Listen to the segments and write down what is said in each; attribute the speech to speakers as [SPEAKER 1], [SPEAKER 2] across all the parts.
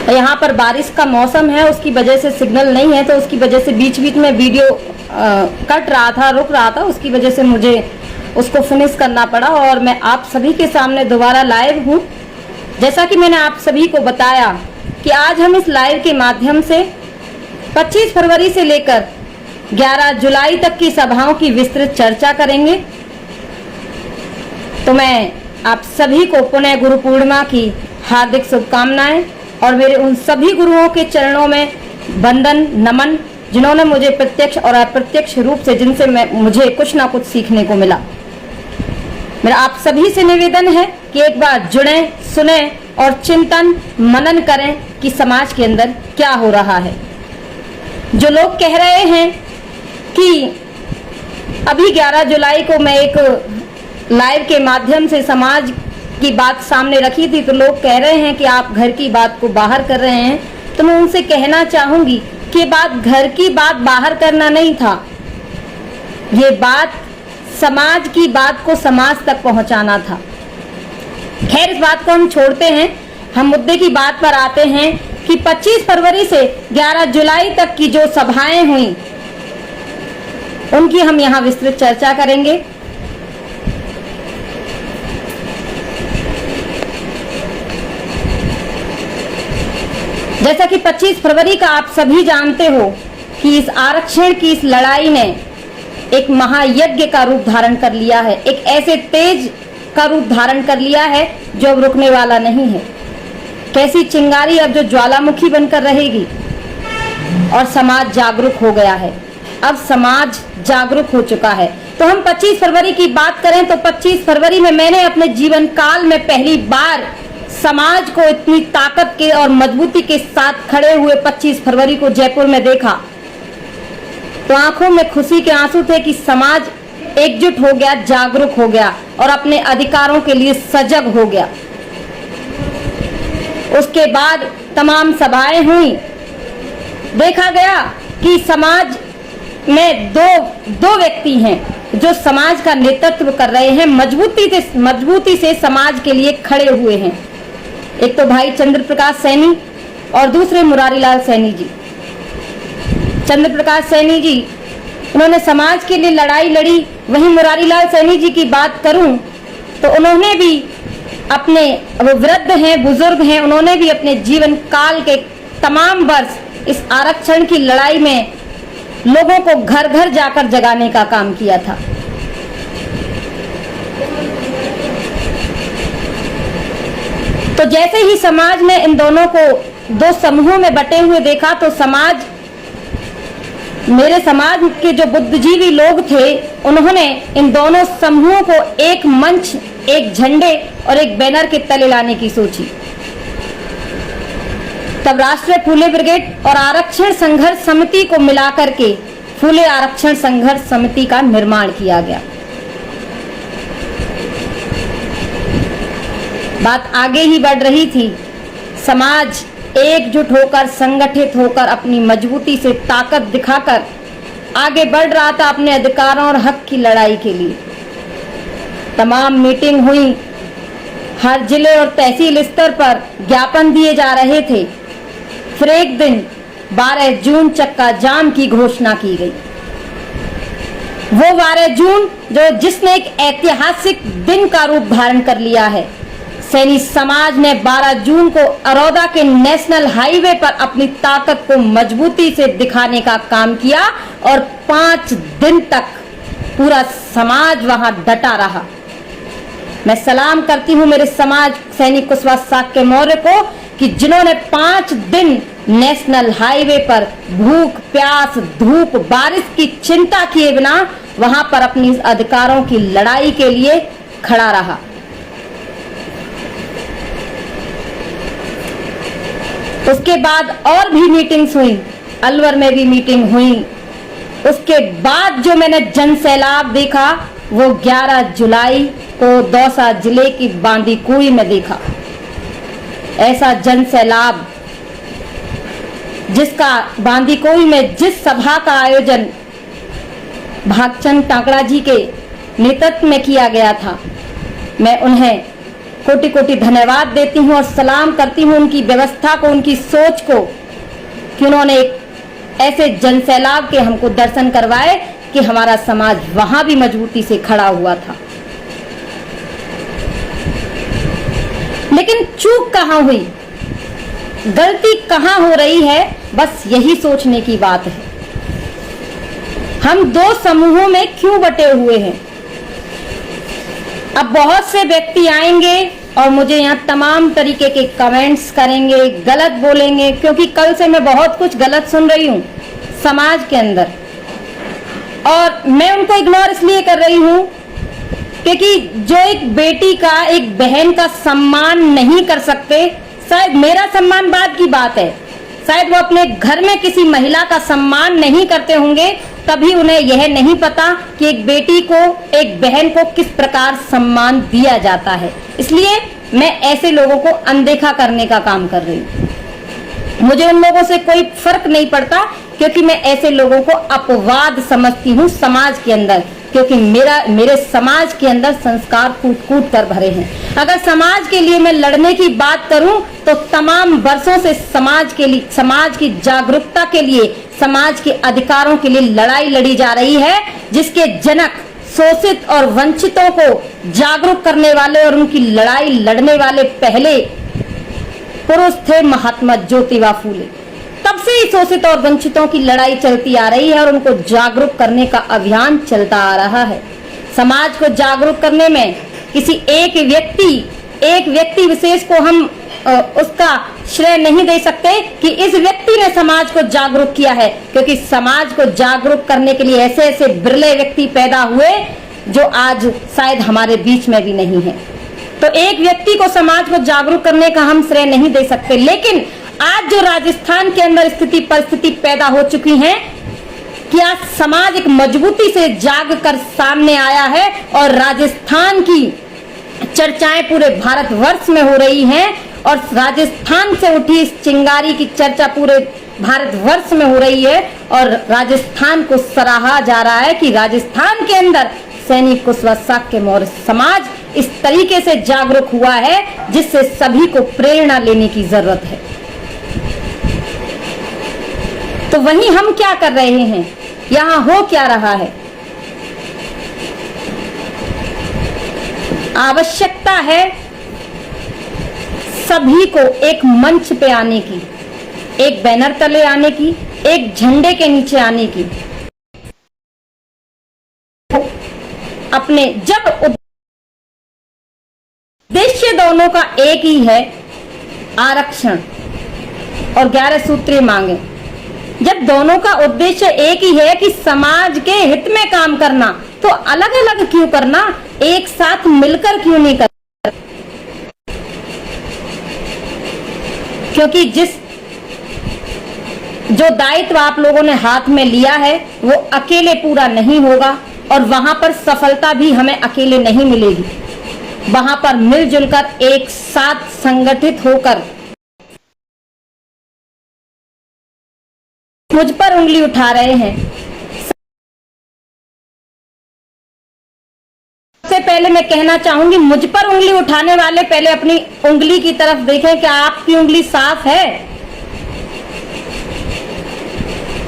[SPEAKER 1] यहाँ पर बारिश का मौसम है, उसकी वजह से सिग्नल नहीं है, तो उसकी वजह से बीच बीच में वीडियो कट रहा था, रुक रहा था, उसकी वजह से मुझे उसको फिनिश करना पड़ा और मैं आप सभी के सामने दोबारा लाइव हूँ। जैसा कि मैंने आप सभी को बताया कि आज हम इस लाइव के माध्यम से 25 फरवरी से लेकर 11 जुलाई तक की सभाओं की विस्तृत चर्चा करेंगे। तो मैं आप सभी को पुनः गुरु पूर्णिमा की हार्दिक शुभकामनाएं और मेरे उन सभी गुरुओं के चरणों में वंदन नमन, जिन्होंने मुझे प्रत्यक्ष और अप्रत्यक्ष रूप से जिनसे मुझे कुछ ना कुछ सीखने को मिला। मेरा आप सभी से निवेदन है कि एक बार जुड़ें, सुने और चिंतन मनन करें कि समाज के अंदर क्या हो रहा है। जो लोग कह रहे हैं कि अभी 11 जुलाई को मैं एक लाइव के माध्यम से समाज की बात सामने रखी थी, तो लोग कह रहे हैं कि आप घर की बात को बाहर कर रहे हैं। तो मैं उनसे कहना चाहूंगी कि बात घर की बात बाहर करना नहीं था, ये बात समाज की बात को समाज तक पहुंचाना था। खैर, इस बात को हम छोड़ते हैं, हम मुद्दे की बात पर आते हैं कि 25 फरवरी से 11 जुलाई तक की जो सभाएं हुई उनकी हम यहाँ विस्तृत चर्चा करेंगे। जैसा कि 25 फरवरी का आप सभी जानते हो कि इस आरक्षण की इस लड़ाई ने एक महायज्ञ का रूप धारण कर लिया है, एक ऐसे तेज का रूप धारण कर लिया है जो अब रुकने वाला नहीं है। कैसी चिंगारी अब जो ज्वालामुखी बनकर रहेगी और समाज जागरूक हो गया है, अब समाज जागरूक हो चुका है। तो हम 25 फरवरी की बात करें तो 25 फरवरी में मैंने अपने जीवन काल में पहली बार समाज को इतनी ताकत के और मजबूती के साथ खड़े हुए 25 फरवरी को जयपुर में देखा तो आंखों में खुशी के आंसू थे कि समाज एकजुट हो गया, जागरूक हो गया और अपने अधिकारों के लिए सजग हो गया। उसके बाद तमाम सभाएं हुई, देखा गया कि समाज में दो व्यक्ति हैं जो समाज का नेतृत्व कर रहे हैं, मजबूती से समाज के लिए खड़े हुए हैं। एक तो भाई चंद्र प्रकाश सैनी और दूसरे मुरारी लाल सैनी जी। चंद्र प्रकाश सैनी जी, उन्होंने समाज के लिए लड़ाई लड़ी। वहीं मुरारी लाल सैनी जी की बात करूं तो उन्होंने भी अपने, वो वृद्ध हैं, बुजुर्ग हैं, उन्होंने भी अपने जीवन काल के तमाम वर्ष इस आरक्षण की लड़ाई में लोगों को घर घर जाकर जगाने का काम किया था। तो जैसे ही समाज ने इन दोनों को दो समूहों में बटे हुए देखा तो समाज, मेरे समाज के जो बुद्धिजीवी लोग थे, उन्होंने इन दोनों समूहों को एक मंच, एक झंडे और एक बैनर के तले लाने की सोची। तब राष्ट्रीय फूले ब्रिगेड और आरक्षण संघर्ष समिति को मिलाकर के फूले आरक्षण संघर्ष समिति का निर्माण किया गया। बात आगे ही बढ़ रही थी, समाज एकजुट होकर, संगठित होकर, अपनी मजबूती से ताकत दिखाकर आगे बढ़ रहा था अपने अधिकारों और हक की लड़ाई के लिए। तमाम मीटिंग हुई, हर जिले और तहसील स्तर पर ज्ञापन दिए जा रहे थे। फिर एक दिन 12 जून चक्का जाम की घोषणा की गई। वो 12 जून जिसने एक ऐतिहासिक दिन का रूप धारण कर लिया है। सैनी समाज ने 12 जून को अरौदा के नेशनल हाईवे पर अपनी ताकत को मजबूती से दिखाने का काम किया और 5 दिन तक पूरा समाज वहां डटा रहा। मैं सलाम करती हूं मेरे समाज सैनिक कुशवाहा शाक्य मौर्य को कि जिन्होंने 5 दिन नेशनल हाईवे पर भूख, प्यास, धूप, बारिश की चिंता किए बिना वहां पर अपनी अधिकारों की लड़ाई के लिए खड़ा रहा। उसके बाद और भी मीटिंग्स हुई, अलवर में भी मीटिंग हुई। उसके बाद जो मैंने जन सैलाब देखा वो 11 जुलाई को दौसा जिले की बांदीकुई में देखा। ऐसा जन सैलाब जिसका बांदीकुई में जिस सभा का आयोजन भागचंद टाकड़ा जी के नेतृत्व में किया गया था, मैं उन्हें कोटि कोटि धन्यवाद देती हूँ और सलाम करती हूँ उनकी व्यवस्था को, उनकी सोच को, कि उन्होंने एक ऐसे जनसैलाब के हमको दर्शन करवाए कि हमारा समाज वहां भी मजबूती से खड़ा हुआ था। लेकिन चूक कहां हुई, गलती कहां हो रही है, बस यही सोचने की बात है। हम दो समूहों में क्यों बटे हुए हैं? अब बहुत से व्यक्ति आएंगे और मुझे यहाँ तमाम तरीके के कमेंट्स करेंगे, गलत बोलेंगे, क्योंकि कल से मैं बहुत कुछ गलत सुन रही हूँ समाज के अंदर, और मैं उनको इग्नोर इसलिए कर रही हूँ क्योंकि जो एक बेटी का, एक बहन का सम्मान नहीं कर सकते, शायद मेरा सम्मान बाद की बात है, शायद वो अपने घर में किसी महिला का सम्मान नहीं करते होंगे, तभी उन्हें यह नहीं पता कि एक बेटी को, एक बहन को किस प्रकार सम्मान दिया जाता है। इसलिए मैं ऐसे लोगों को अनदेखा करने का काम कर रही हूँ। मुझे उन लोगों से कोई फर्क नहीं पड़ता, क्योंकि मैं ऐसे लोगों को अपवाद समझती हूँ समाज के अंदर, क्योंकि मेरे समाज के अंदर संस्कार कूट कूट कर भरे हैं। अगर समाज के लिए मैं लड़ने की बात करूं तो तमाम वर्षों से समाज के लिए, समाज की जागरूकता के लिए, समाज के अधिकारों के लिए लड़ाई लड़ी जा रही है, जिसके जनक शोषित और वंचितों को जागरूक करने वाले और उनकी लड़ाई लड़ने वाले पहले पुरुष थे महात्मा ज्योतिबा फूले। तब से ही शोषित और वंचितों की लड़ाई चलती आ रही है और उनको जागरूक करने का अभियान चलता आ रहा है। समाज को जागरूक करने में किसी एक व्यक्ति विशेष को हम उसका श्रेय नहीं दे सकते कि इस व्यक्ति ने समाज को जागरूक किया है, क्योंकि समाज को जागरूक करने के लिए ऐसे ऐसे बिरले व्यक्ति पैदा हुए जो आज शायद हमारे बीच में भी नहीं है। तो एक व्यक्ति को समाज को जागरूक करने का हम श्रेय नहीं दे सकते, लेकिन आज जो राजस्थान के अंदर परिस्थिति पैदा हो चुकी है कि आज समाज एक मजबूती से जाग कर सामने आया है और राजस्थान की चर्चाएं पूरे भारतवर्ष में हो रही हैं, और राजस्थान से उठी इस चिंगारी की चर्चा पूरे भारतवर्ष में हो रही है, और राजस्थान को सराहा जा रहा है कि राजस्थान के अंदर सैनिक कुशवाहा शाक्य मौर्य समाज इस तरीके से जागरूक हुआ है जिससे सभी को प्रेरणा लेने की जरूरत है। तो वहीं हम क्या कर रहे हैं, यहाँ हो क्या रहा है? आवश्यकता है सभी को एक मंच पे आने की, एक बैनर तले आने की, एक झंडे के नीचे आने की। अपने जब उद्देश्य दोनों का एक ही है, आरक्षण और 11 सूत्रीय मांगे, जब दोनों का उद्देश्य एक ही है कि समाज के हित में काम करना, तो अलग अलग क्यों करना, एक साथ मिलकर क्यों नहीं करना? क्योंकि जो दायित्व आप लोगों ने हाथ में लिया है वो अकेले पूरा नहीं होगा, और वहां पर सफलता भी हमें अकेले नहीं मिलेगी। वहां पर मिलजुल कर एक साथ संगठित होकर मुझ पर उंगली उठा रहे हैं। सबसे पहले मैं कहना चाहूंगी, मुझ पर उंगली उठाने वाले पहले अपनी उंगली की तरफ देखें, क्या आपकी उंगली साफ है?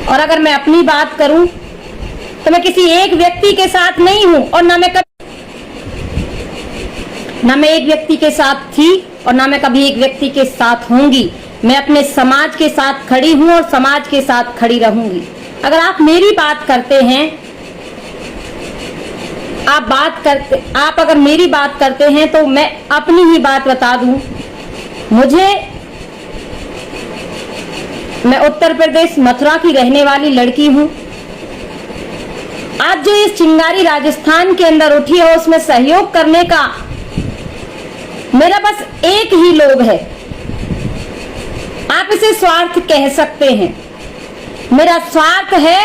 [SPEAKER 1] और अगर मैं अपनी बात करूं तो मैं किसी एक व्यक्ति के साथ नहीं हूं, और ना मैं एक व्यक्ति के साथ थी और ना मैं कभी एक व्यक्ति के साथ होंगी। मैं अपने समाज के साथ खड़ी हूं और समाज के साथ खड़ी रहूंगी। अगर आप मेरी बात करते हैं, आप अगर मेरी बात करते हैं तो मैं अपनी ही बात बता दूं। मैं उत्तर प्रदेश मथुरा की रहने वाली लड़की हूं। आज जो ये चिंगारी राजस्थान के अंदर उठी है उसमें सहयोग करने का मेरा बस एक ही लोग है। आप इसे स्वार्थ कह सकते हैं। मेरा स्वार्थ है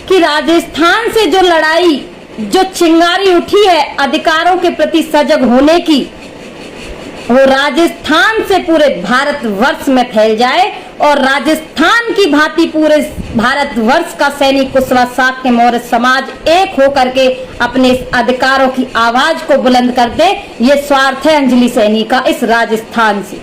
[SPEAKER 1] कि राजस्थान से जो लड़ाई, जो चिंगारी उठी है अधिकारों के प्रति सजग होने की, वो राजस्थान से पूरे भारतवर्ष में फैल जाए और राजस्थान की भांति पूरे भारतवर्ष का सैनिक कुशवाहा शाक्य मौर्य समाज एक होकर के अपने अधिकारों की आवाज को बुलंद कर दे। ये स्वार्थ है अंजलि सैनी का इस राजस्थान से।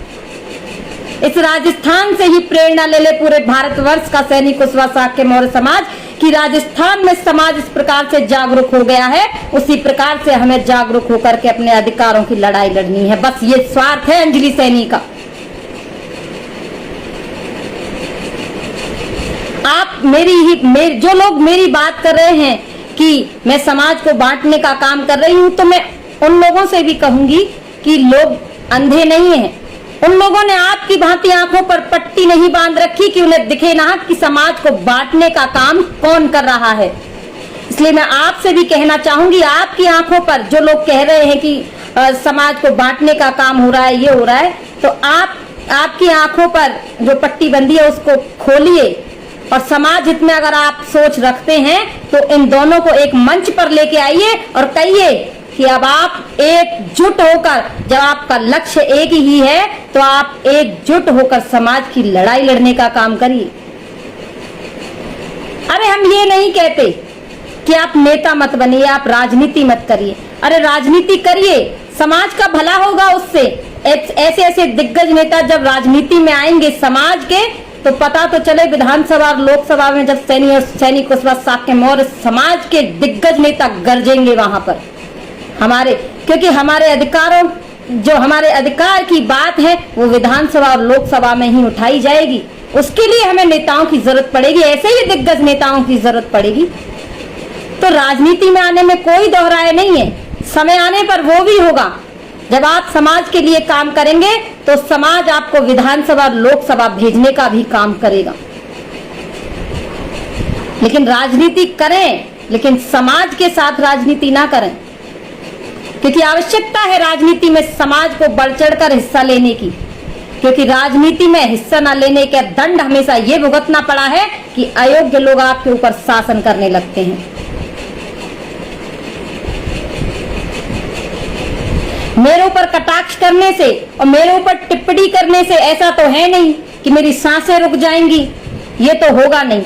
[SPEAKER 1] इस राजस्थान से ही प्रेरणा ले ले पूरे भारतवर्ष का सैनिक कुशवाहा शाक्य मौर्य समाज कि राजस्थान में समाज इस प्रकार से जागरूक हो गया है, उसी प्रकार से हमें जागरूक होकर के अपने अधिकारों की लड़ाई लड़नी है। बस ये स्वार्थ है अंजलि सैनी का। आप जो लोग मेरी बात कर रहे हैं कि मैं समाज को बांटने का काम कर रही हूं, तो मैं उन लोगों से भी कहूंगी कि लोग अंधे नहीं हैं। उन लोगों ने आपकी भांति आंखों पर पट्टी नहीं बांध रखी कि उन्हें दिखे ना कि समाज को बांटने का काम कौन कर रहा है। इसलिए मैं आपसे भी कहना चाहूंगी, आपकी आंखों पर जो लोग कह रहे हैं कि समाज को बांटने का काम हो रहा है, ये हो रहा है, तो आपकी आंखों पर जो पट्टी बंधी है उसको खोलिए और समाज हित में अगर आप सोच रखते हैं तो इन दोनों को एक मंच पर लेके आइए और कहिए कि अब आप एकजुट होकर, जब आपका लक्ष्य एक ही है तो आप एकजुट होकर समाज की लड़ाई लड़ने का काम करिए। अरे हम ये नहीं कहते कि आप नेता मत बनिए, आप राजनीति मत करिए। अरे राजनीति करिए, समाज का भला होगा उससे। ऐसे ऐसे दिग्गज नेता जब राजनीति में आएंगे समाज के, तो पता तो चले विधानसभा और लोकसभा में जब सैनिक कुशवाहा शाक्य मौर्य समाज के दिग्गज नेता गरजेंगे वहां पर क्योंकि हमारे अधिकारों, जो हमारे अधिकार की बात है वो विधानसभा और लोकसभा में ही उठाई जाएगी। उसके लिए हमें नेताओं की जरूरत पड़ेगी, ऐसे ही दिग्गज नेताओं की जरूरत पड़ेगी। तो राजनीति में आने में कोई दोहराए नहीं है, समय आने पर वो भी होगा। जब आप समाज के लिए काम करेंगे तो समाज आपको विधानसभा और लोकसभा भेजने का भी काम करेगा। लेकिन राजनीति करें, लेकिन समाज के साथ राजनीति ना करें, क्योंकि आवश्यकता है राजनीति में समाज को बढ़ चढ़कर हिस्सा लेने की। क्योंकि राजनीति में हिस्सा न लेने का दंड हमेशा ये भुगतना पड़ा है कि अयोग्य लोग आपके ऊपर शासन करने लगते हैं। मेरे ऊपर कटाक्ष करने से और मेरे ऊपर टिप्पणी करने से ऐसा तो है नहीं कि मेरी सांसें रुक जाएंगी, ये तो होगा नहीं।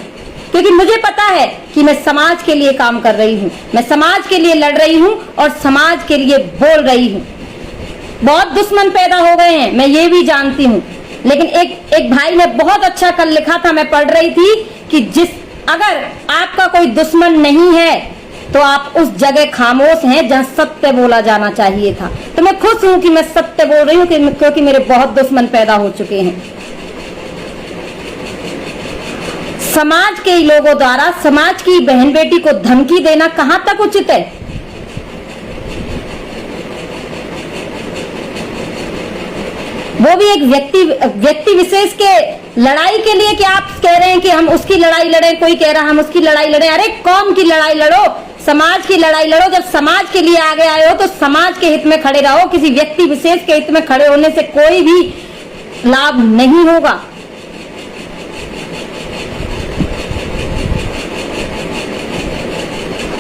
[SPEAKER 1] क्योंकि मुझे पता है कि मैं समाज के लिए काम कर रही हूँ, मैं समाज के लिए लड़ रही हूँ और समाज के लिए बोल रही हूँ। बहुत दुश्मन पैदा हो गए हैं, मैं ये भी जानती हूँ, लेकिन एक भाई ने बहुत अच्छा कल लिखा था, मैं पढ़ रही थी कि अगर आपका कोई दुश्मन नहीं है तो आप उस जगह खामोश हैं जहाँ सत्य बोला जाना चाहिए था। तो मैं खुश हूँ कि मैं सत्य बोल रही हूँ क्योंकि मेरे बहुत दुश्मन पैदा हो चुके हैं। समाज के लोगों द्वारा समाज की बहन बेटी को धमकी देना कहां तक उचित है? वो भी एक व्यक्ति विशेष के लड़ाई के लिए कि आप कह रहे हैं कि हम उसकी लड़ाई लड़ें, कोई कह रहा हम उसकी लड़ाई लड़ें। अरे कौम की लड़ाई लड़ो, समाज की लड़ाई लड़ो। जब समाज के लिए आगे आए हो तो समाज के हित में खड़े रहो। किसी व्यक्ति विशेष के हित में खड़े होने से कोई भी लाभ नहीं होगा।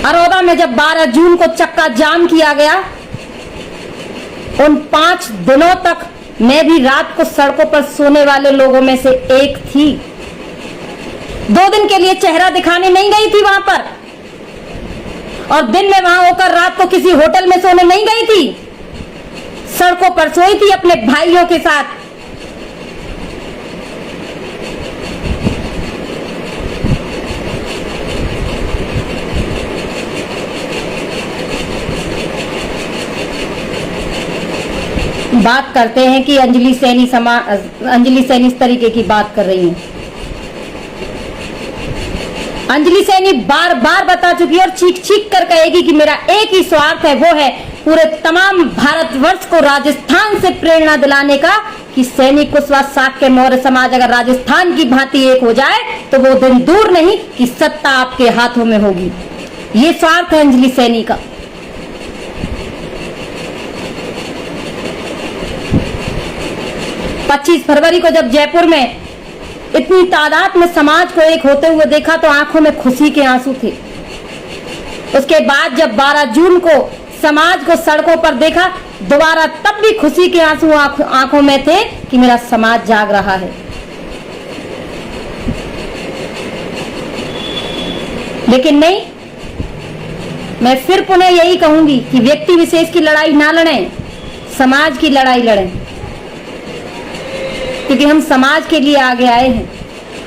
[SPEAKER 1] अरोदा में जब 12 जून को चक्का जाम किया गया, उन 5 दिनों तक मैं भी रात को सड़कों पर सोने वाले लोगों में से एक थी। 2 दिन के लिए चेहरा दिखाने नहीं गई थी वहां पर, और दिन में वहां होकर रात को किसी होटल में सोने नहीं गई थी, सड़कों पर सोई थी अपने भाइयों के साथ। बात करते हैं कि अंजलि सैनी इस तरीके की बात कर रही है। अंजलि सैनी बार बार बता चुकी है और चीख चीख कर कहेगी कि मेरा एक ही स्वार्थ है, वो है पूरे तमाम भारतवर्ष को राजस्थान से प्रेरणा दिलाने का कि सैनिक कुशवाहा शाक्य मौर्य समाज अगर राजस्थान की भांति एक हो जाए तो वो दिन दूर नहीं कि सत्ता आपके हाथों में होगी। ये स्वार्थ है अंजलि सैनी का। पच्चीस फरवरी को जब जयपुर में इतनी तादाद में समाज को एक होते हुए देखा तो आंखों में खुशी के आंसू थे। उसके बाद जब 12 जून को समाज को सड़कों पर देखा दोबारा, तब भी खुशी के आंसू आंखों में थे कि मेरा समाज जाग रहा है। लेकिन नहीं, मैं फिर पुनः यही कहूंगी कि व्यक्ति विशेष की लड़ाई ना लड़ें, समाज की लड़ाई लड़ें, क्योंकि हम समाज के लिए आगे आए हैं।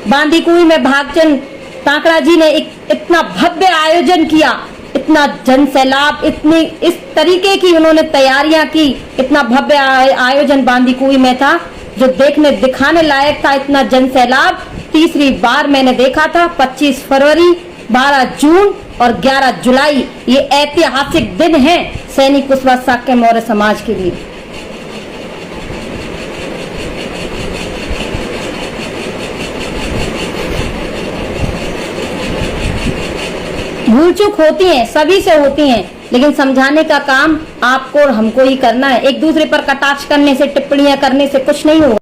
[SPEAKER 1] बांदीकुई में भागचंद तांकड़ा जी ने एक इतना भव्य आयोजन किया, इतना जन सैलाब, इतनी इस तरीके की उन्होंने तैयारियां की, इतना भव्य आयोजन बांदीकुई में था जो देखने दिखाने लायक था। इतना जन सैलाब तीसरी बार मैंने देखा था। 25 फरवरी, 12 जून और 11 जुलाई ये ऐतिहासिक दिन हैं सैनिक कुशवाहा शाक्य मौर्य समाज के लिए। भूल चूक होती हैं, सभी से होती हैं, लेकिन समझाने का काम आपको और हमको ही करना है। एक दूसरे पर कटाक्ष करने से, टिप्पणियां करने से कुछ नहीं होगा।